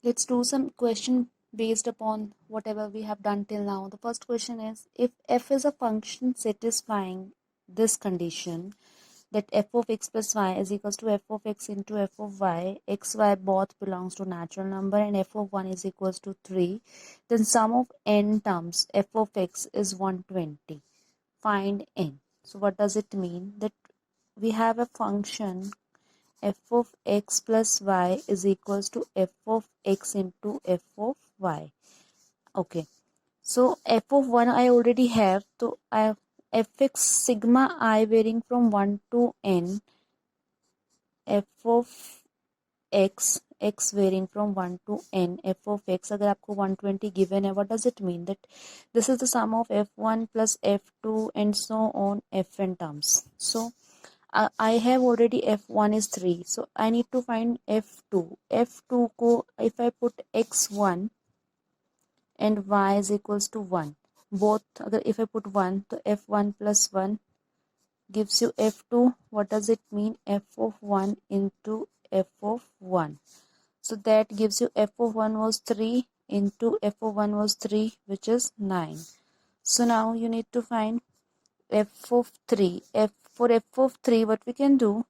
Let's do some question based upon whatever we have done till now. The first question is, if f is a function satisfying this condition, that f of x plus y is equals to f of x into f of y, x, y both belongs to natural number and f of 1 is equals to 3, then sum of n terms f of x is 120. Find n. So what does it mean? That we have a function f of x plus y is equals to f of x into f of y. Okay. So f of 1 I already have. So I have fx sigma I varying from 1 to n, f of x varying from 1 to n, f of x अगर आपको 120 given है, what does it mean? That this is the sum of f1 plus f2 and so on fn terms. So I have already f1 is 3, so I need to find f2. f2 को if I put x1 and y is equals to 1, both अगर if I put 1 तो f1 plus 1 gives you f2. What does it mean? f of 1 into f of 1. So that gives you f of 1 was 3 into f of 1 was 3, which is 9. So now you need to find f of 3. For f of 3, what we can do,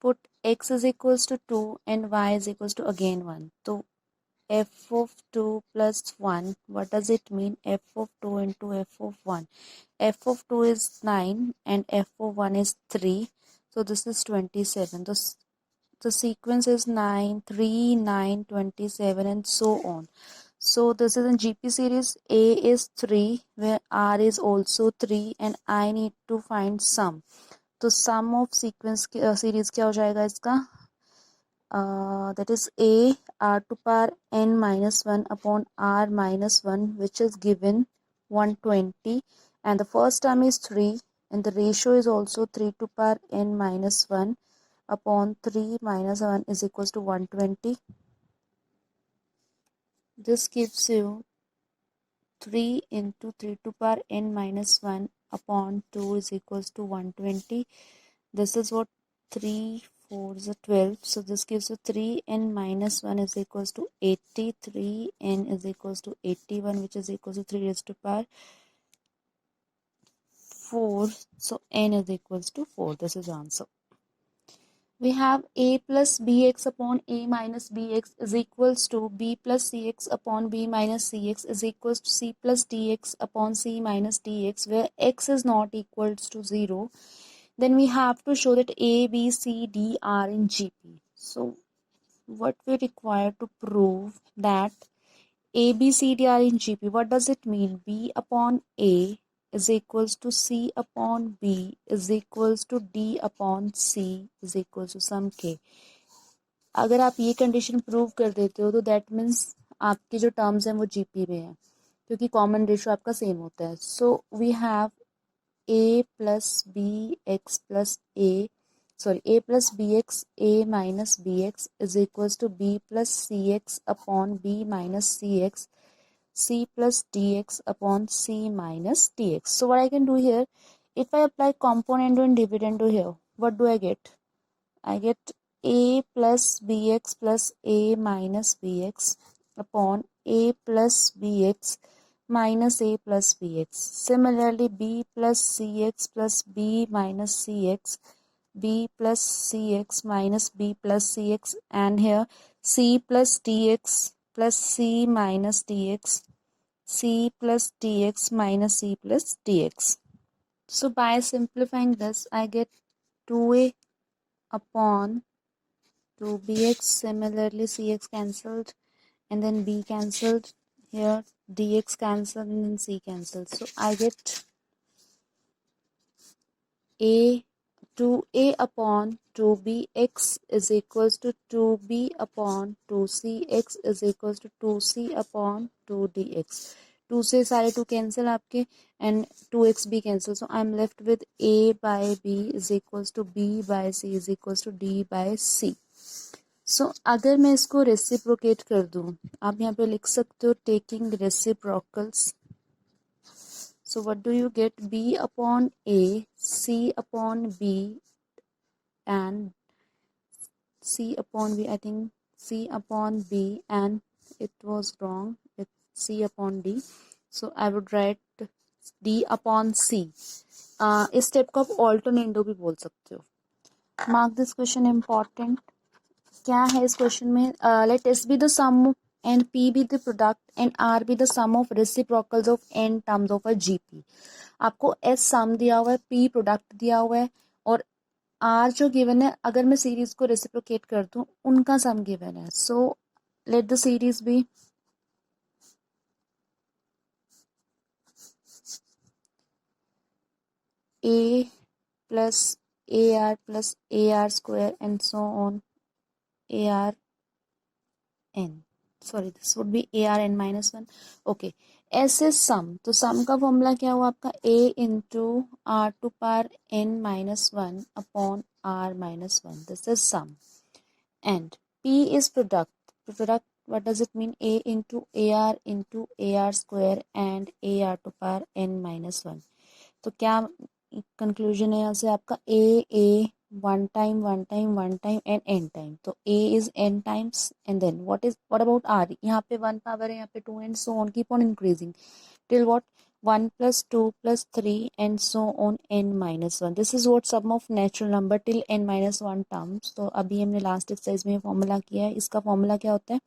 put x is equals to 2 and y is equals to again 1. So f of 2 plus 1, what does it mean? F of 2 into f of 1. F of 2 is 9 and f of 1 is 3. So this is 27. The sequence is 9, 3, 9, 27 and so on. So this is in GP series. A is 3 where R is also 3 and I need to find sum. तो sum of sequence series क्या हो जाएगा इसका? That is a r to power n minus 1 upon r minus 1, which is given 120, and the first term is 3 and the ratio is also 3 to power n minus 1 upon 3 minus 1 is equals to 120. This gives you 3 into 3 to power n minus 1 upon 2 is equals to 120. This is what 3 4 is 12. So this gives you 3n minus 1 is equals to 80. 3n is equals to 81, which is equals to 3 raised to power 4. So n is equals to 4. This is answer. We have a plus bx upon a minus bx is equals to b plus cx upon b minus cx is equals to c plus dx upon c minus dx, where x is not equals to 0. Then we have to show that a, b, c, d are in GP. So what we require to prove that a, B, C, D are in GP. What does it mean? B upon A is equals to C upon B is equals to D upon C is equals to sum K. अगर आप ये condition prove कर देते हो तो that means आपके जो terms हैं वो जीपी में है, क्योंकि कॉमन रेशो आपका सेम होता है. So we have a plus bx plus a plus bx a minus bx is equals to b plus cx upon b minus cx, c plus dx upon c minus dx. So what I can do here, if I apply componendo and dividendo here, what do I get? I get a plus bx plus a minus bx upon a plus bx minus a plus bx. Similarly, b plus cx plus b minus cx, b plus cx minus b plus cx, and here c plus dx plus c minus dx, c plus dx minus c plus dx. So by simplifying this, I get 2a upon 2bx. Similarly, cx cancelled and then b cancelled, here dx cancelled and then c cancelled. So I get a 2a upon 2bx is equals to 2b upon 2cx is equals to 2c upon 2dx. 2 से सारे 2 cancel आपके and 2x भी cancel. So I'm left with a by b is equals to b by c is equals to d by c. So अगर मैं इसको reciprocate कर दूँ, आप यहाँ पे लिख सकते हो taking reciprocals. So what do you get? B upon A, C upon B, and C upon B. I think C upon B, and it was wrong, it's C upon D. So I would write D upon C. इस step को आप ऑल्टरनेटो भी बोल सकते हो. Mark this question important. क्या है इस क्वेश्चन में? Let S be the sum and P be the product and R be the sum of reciprocals of n terms of a GP. आपको एस सम दिया हुआ है, पी प्रोडक्ट दिया हुआ है, और आर जो गिवन है, अगर मैं सीरीज को रेसिप्रोकेट कर दूं, उनका सम गिवन है. So let the series be a plus ar plus ar square and so on ar n. Sorry, this would be arn minus 1. Okay, s is sum. तो sum का formula क्या हुआ आपका? a into r to power n minus 1 upon r minus 1. This is sum. And p is product. Product, what does it mean? A into ar square and ar to power n minus 1. तो क्या conclusion है यहाँ से आपका? a one time and n time. तो a is n times and then what about r? यहाँ पे 1 power है, यहाँ पे 2 and so on, keep on increasing till what? 1 plus 2 plus 3 and so on n minus 1. This is what sum of natural number till n minus 1 terms. तो अभी हमने last exercise में formula किया है. इसका फॉर्मूला क्या होता है?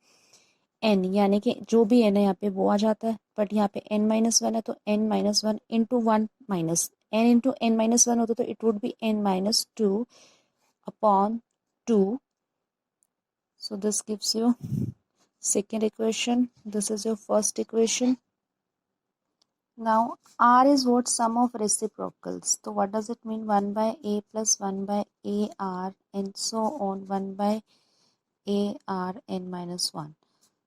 n, यानी कि जो भी n है यहाँ पे वो आ जाता है, बट यहाँ पे n माइनस 1 है तो n minus 1 into 1 minus n into n minus 1 होता तो it would be n minus 2 upon 2. So this gives you second equation. This is your first equation. Now R is what? Sum of reciprocals. So what does it mean? 1 by A plus 1 by AR and so on 1 by AR n minus 1.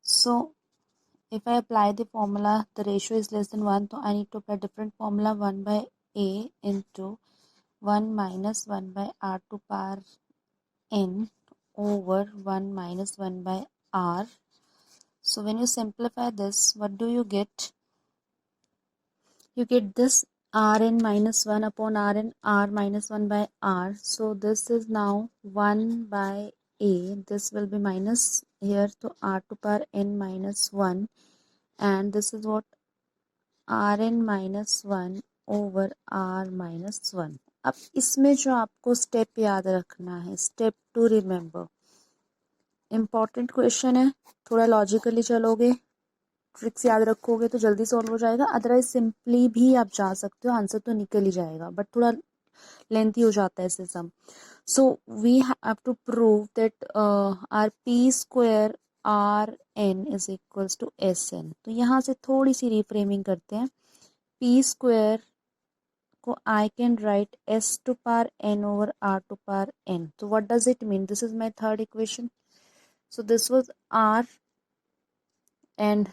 So if I apply the formula, the ratio is less than 1, so I need to apply different formula. 1 by A into 1 minus 1 by R to power n over 1 minus 1 by R. So when you simplify this, what do you get? You get this Rn minus 1 upon Rn, R minus 1 by R. So this is now 1 by A. This will be minus here to R to power n minus 1. And this is what? Rn minus 1 over R minus 1. अब इसमें जो आपको step याद रखना है, step 2 remember. Important question है, थोड़ा logically चलोगे, ट्रिक्स याद रखोगे तो जल्दी सॉल्व हो जाएगा. अदरवाइज सिंपली भी आप जा सकते हो, आंसर तो निकल ही जाएगा, बट थोड़ा लेंथी हो जाता है इससे सम. So we have to prove that r p square r n is equals to s n. तो यहाँ से थोड़ी सी रिफ्रेमिंग करते हैं. पी स्क्वायर को I can write s to power n over r to power n. तो what does it mean? This is my third equation. So this was r and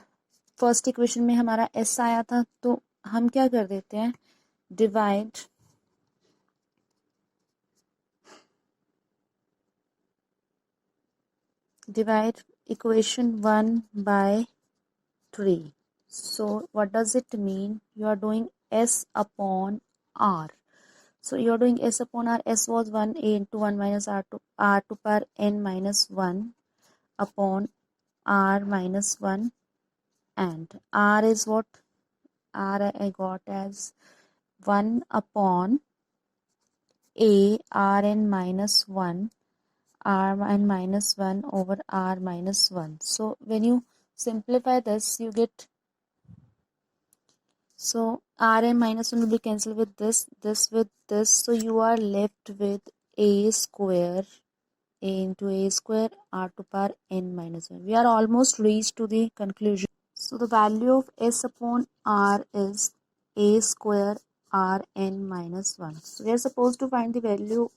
first equation में हमारा S आया था, तो हम क्या कर देते हैं? Divide equation 1 by 3. So what does it mean? You are doing s upon r. So you are doing s upon r. S was 1 a into 1 minus r to power n minus 1 upon r minus 1, and r is what? R I got as 1 upon a rn minus 1 rn minus 1 over r minus 1. So when you simplify this, you get, so rn minus 1 will be cancelled with this with this. So you are left with a square, a into a square, r to power n minus 1. We are almost reached to the conclusion. So the value of s upon r is a square r n minus 1. So we are supposed to find the value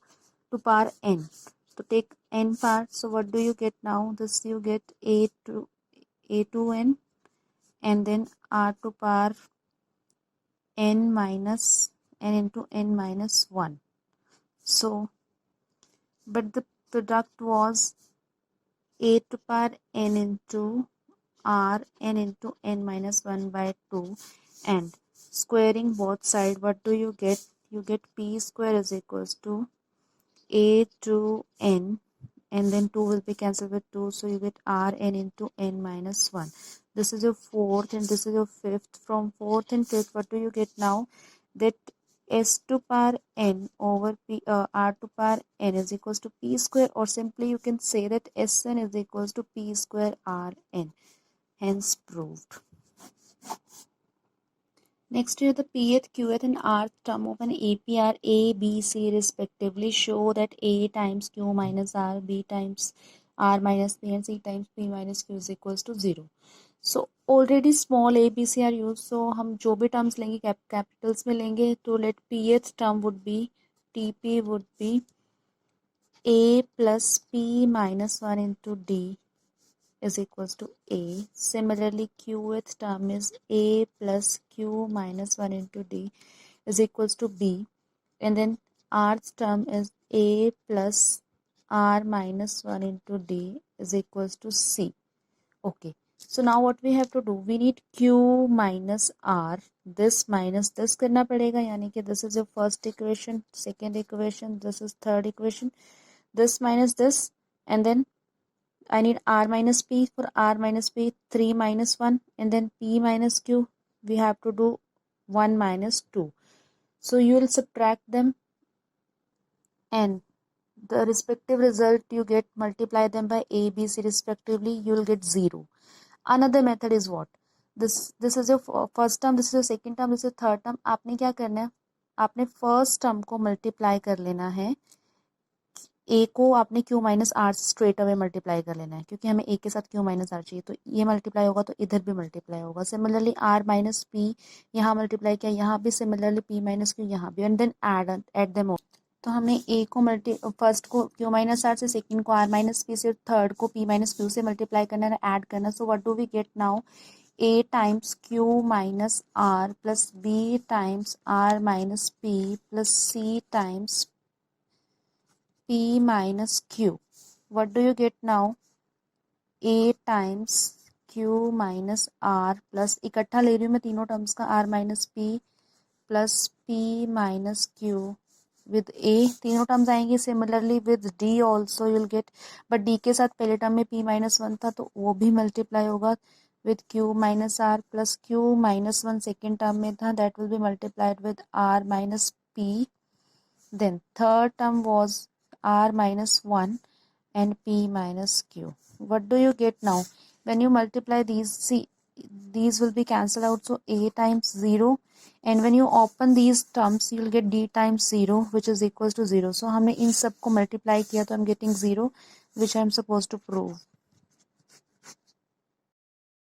to power n. To take n part, so what do you get now? This you get a to n and then r to power n minus n into n minus 1. So but the product was a to power n into r n into n minus 1 by 2, and squaring both sides, what do you get? You get p square is equals to a to n and then 2 will be cancelled with 2, so you get Rn into n minus 1. This is your fourth and this is your fifth. From fourth and fifth, what do you get now? That s to power n over r to power n is equals to p square, or simply you can say that Sn is equals to p square Rn. Hence proved. Next here, the pth, qth and rth term of an APR A, B, C respectively show that A times Q minus R, B times R minus P and C times P minus Q is equals to 0. So already small a, b, c are used. So हम जो भी terms लेंगे capitals में लेंगे. तो let pth term would be TP would be A plus P minus 1 into D is equals to A. Similarly, qth term is A plus Q minus 1 into D is equals to B. And then rth term is A plus R minus 1 into D is equals to C. Okay. So now what we have to do? We need Q minus R. This minus this करना पड़ेगा, यानी कि this is your first equation, second equation, this is third equation. This minus this, and then I need R minus P. For R minus P, 3 minus 1, and then P minus Q, we have to do 1 minus 2. So you will subtract them and the respective result you get, multiply them by A, B, C respectively, you will get 0. Another method is what? This is your first term, this is your second term, this is third term. आपने क्या करना है? आपने first term को multiply कर लेना है. A को आपने Q minus R straight away multiply कर लेना है, क्योंकि हमें ए के साथ क्यू माइनस आर चाहिए. तो ये मल्टीप्लाई होगा तो इधर भी मल्टीप्लाई होगा. सिमिलरली आर माइनस पी यहाँ मल्टीप्लाई किया, यहाँ भी सिमिलरली पी माइनस क्यू यहाँ भी, and then add them all. तो हमने ए को फर्स्ट को क्यू माइनस आर से, सेकंड को आर माइनस पी से, थर्ड को पी माइनस क्यू से मल्टीप्लाई करना है, ऐड करना. So what do we get now? A times Q minus R plus B times R minus P plus C times P minus Q. What do you get now? A times Q minus R plus, इकट्ठा ले रही हूँ मैं तीनों terms का, R minus P plus P minus Q with A. तीनों terms आएंगे. Similarly with D also you'll get, but D के साथ पहले टर्म में P minus 1 था तो वो भी मल्टीप्लाई होगा with Q minus R plus Q minus 1 second term में था, that will be multiplied with R minus P. Then third term was R minus 1 and P minus Q. What do you get now? When you multiply these, see, these will be cancelled out. So A times 0. And when you open these terms, you will get D times 0, which is equals to 0. So हमने इन सब को multiply किया तो I'm getting 0, which I am supposed to prove.